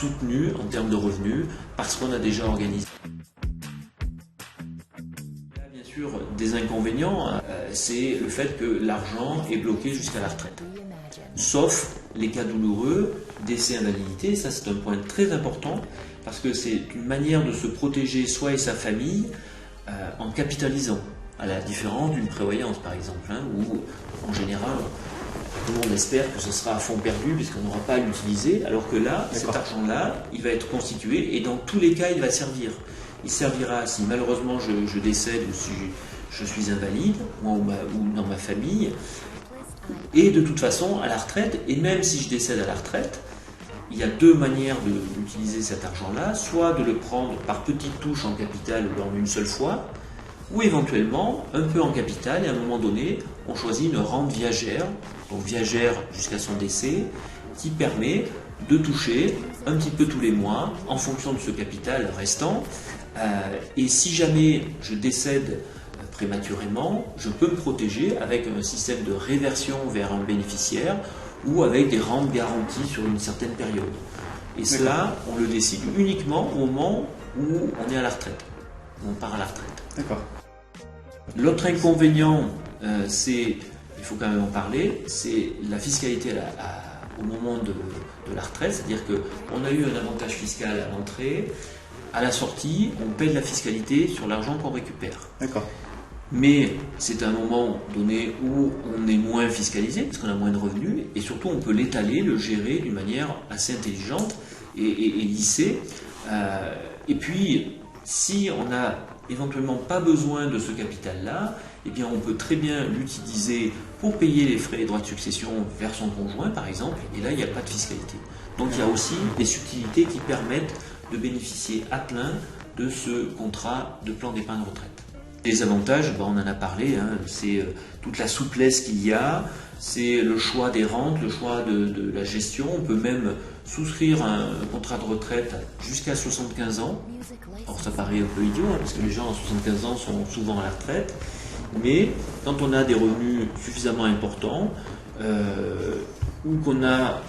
soutenu en termes de revenus parce qu'on a déjà organisé. Bien sûr, des inconvénients, c'est le fait que l'argent est bloqué jusqu'à la retraite. Sauf les cas douloureux, décès, invalidité, ça c'est un point très important parce que c'est une manière de se protéger soi et sa famille en capitalisant, à la différence d'une prévoyance par exemple, où en général tout le monde espère que ce sera à fond perdu puisqu'on n'aura pas à l'utiliser, alors que là, cet argent-là, il va être constitué et dans tous les cas, il va servir. Il servira si malheureusement je décède ou si je suis invalide, moi ou dans ma famille, et de toute façon à la retraite, et même si je décède à la retraite, il y a deux manières d'utiliser cet argent-là, soit de le prendre par petites touches en capital ou en une seule fois, ou éventuellement un peu en capital, et à un moment donné, on choisit une rente viagère, donc viagère jusqu'à son décès, qui permet de toucher un petit peu tous les mois en fonction de ce capital restant. Et si jamais je décède prématurément, je peux me protéger avec un système de réversion vers un bénéficiaire ou avec des rentes garanties sur une certaine période. Et cela, on le décide uniquement au moment où on est à la retraite, où on part à la retraite. D'accord. L'autre inconvénient, il faut quand même en parler, c'est la fiscalité au moment de la retraite, c'est-à-dire qu'on a eu un avantage fiscal à l'entrée, à la sortie, on paie de la fiscalité sur l'argent qu'on récupère. D'accord. Mais c'est un moment donné où on est moins fiscalisé, parce qu'on a moins de revenus, et surtout on peut l'étaler, le gérer d'une manière assez intelligente et lissée. Et puis, si on n'a éventuellement pas besoin de ce capital-là, eh bien on peut très bien l'utiliser pour payer les frais et droits de succession vers son conjoint, par exemple, et là il n'y a pas de fiscalité. Donc il y a aussi des subtilités qui permettent de bénéficier à plein de ce contrat de plan d'épargne retraite. Les avantages, on en a parlé, c'est toute la souplesse qu'il y a, c'est le choix des rentes, le choix de la gestion. On peut même souscrire un contrat de retraite jusqu'à 75 ans. Alors ça paraît un peu idiot, parce que les gens à 75 ans sont souvent à la retraite, mais quand on a des revenus suffisamment importants, ou qu'on a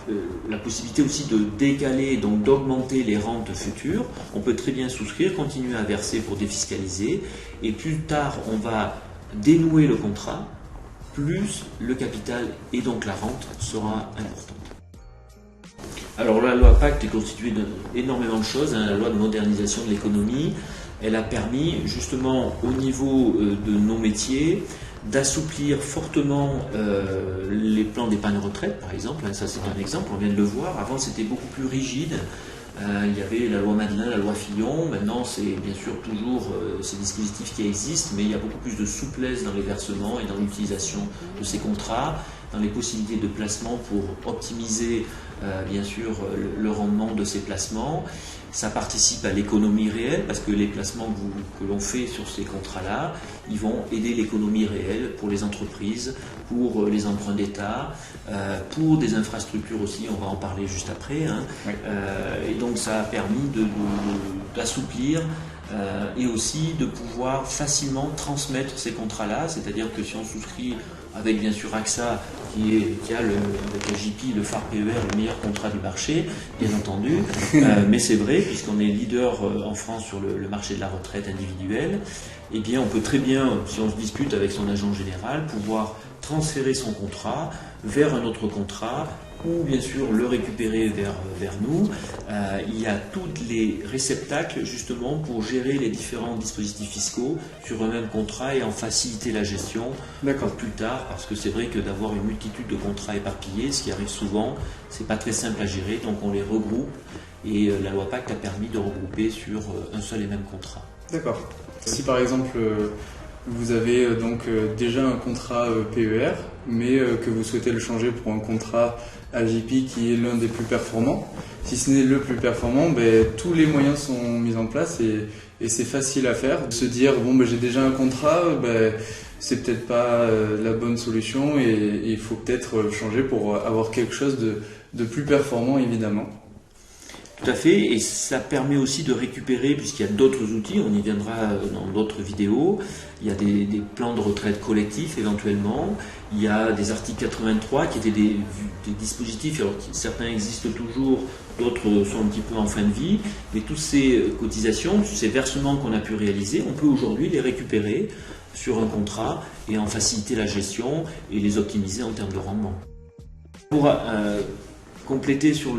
la possibilité aussi de décaler, donc d'augmenter les rentes futures, on peut très bien souscrire, continuer à verser pour défiscaliser, et plus tard on va dénouer le contrat, plus le capital et donc la rente sera importante. Alors la loi Pacte est constituée d'énormément de choses, la loi de modernisation de l'économie, elle a permis justement au niveau de nos métiers d'assouplir fortement les plans d'épargne retraite, par exemple. Ça c'est un exemple, on vient de le voir. Avant c'était beaucoup plus rigide. Il y avait la loi Madelin, la loi Fillon. Maintenant c'est bien sûr toujours ces dispositifs qui existent, mais il y a beaucoup plus de souplesse dans les versements et dans l'utilisation de ces contrats, dans les possibilités de placement pour optimiser bien sûr le rendement de ces placements. Ça participe à l'économie réelle parce que les placements que l'on fait sur ces contrats-là, ils vont aider l'économie réelle pour les entreprises, pour les emprunts d'État, pour des infrastructures aussi, on va en parler juste après. Oui. Et donc ça a permis d'assouplir et aussi de pouvoir facilement transmettre ces contrats-là, c'est-à-dire que si on souscrit avec bien sûr AXA qui a avec le JP, le phare PER, le meilleur contrat du marché, bien entendu, mais c'est vrai, puisqu'on est leader en France sur le marché de la retraite individuelle, eh bien on peut très bien, si on se dispute avec son agent général, pouvoir transférer son contrat vers un autre contrat, ou bien sûr le récupérer vers nous. Il y a tous les réceptacles justement pour gérer les différents dispositifs fiscaux sur un même contrat et en faciliter la gestion plus tard, parce que c'est vrai que d'avoir une multitude de contrats éparpillés, ce qui arrive souvent, c'est pas très simple à gérer, donc on les regroupe et la loi Pacte a permis de regrouper sur un seul et même contrat. D'accord. Si par exemple vous avez donc déjà un contrat PER, mais que vous souhaitez le changer pour un contrat AJP qui est l'un des plus performants. Si ce n'est le plus performant, tous les moyens sont mis en place et c'est facile à faire. De se dire, j'ai déjà un contrat, c'est peut-être pas la bonne solution et il faut peut-être changer pour avoir quelque chose de plus performant, évidemment. Tout à fait, et ça permet aussi de récupérer, puisqu'il y a d'autres outils, on y viendra dans d'autres vidéos, il y a des plans de retraite collectifs éventuellement, il y a des articles 83 qui étaient des dispositifs, alors certains existent toujours, d'autres sont un petit peu en fin de vie, mais toutes ces cotisations, tous ces versements qu'on a pu réaliser, on peut aujourd'hui les récupérer sur un contrat et en faciliter la gestion et les optimiser en termes de rendement. Pour compléter sur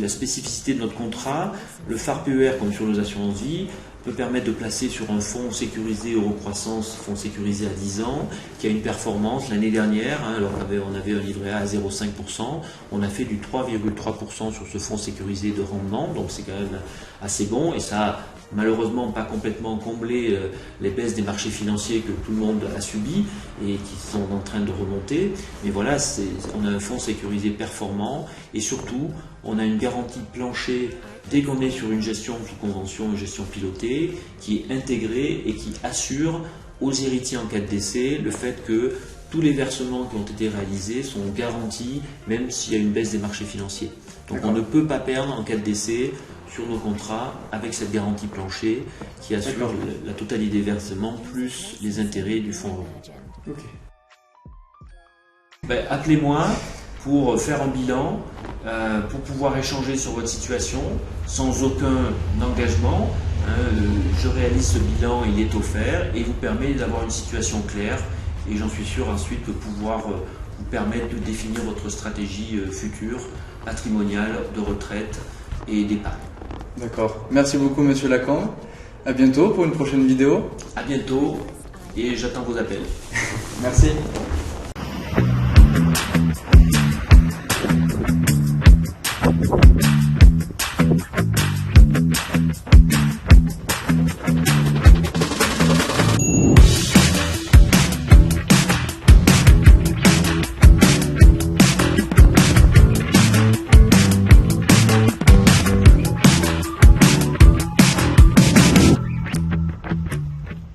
la spécificité de notre contrat, le phare PER, comme sur nos assurances vie, peut permettre de placer sur un fonds sécurisé Eurocroissance, fonds sécurisé à 10 ans, qui a une performance l'année dernière, alors on avait un livret A à 0,5%, on a fait du 3,3% sur ce fonds sécurisé de rendement, donc c'est quand même assez bon, et ça a malheureusement pas complètement comblé les baisses des marchés financiers que tout le monde a subi et qui sont en train de remonter, mais voilà, on a un fonds sécurisé performant, et surtout, on a une garantie plancher dès qu'on est sur une gestion sous convention, une gestion pilotée, qui est intégrée et qui assure aux héritiers en cas de décès le fait que tous les versements qui ont été réalisés sont garantis, même s'il y a une baisse des marchés financiers. Donc on ne peut pas perdre en cas de décès sur nos contrats avec cette garantie plancher qui assure la totalité des versements plus les intérêts du fonds euro. Ben, appelez-moi pour faire un bilan, pour pouvoir échanger sur votre situation sans aucun engagement. Je réalise ce bilan, il est offert et vous permet d'avoir une situation claire, et j'en suis sûr ensuite de pouvoir vous permettre de définir votre stratégie future, patrimoniale, de retraite et d'épargne. D'accord. Merci beaucoup Monsieur Lacan. À bientôt pour une prochaine vidéo. À bientôt et j'attends vos appels. Merci.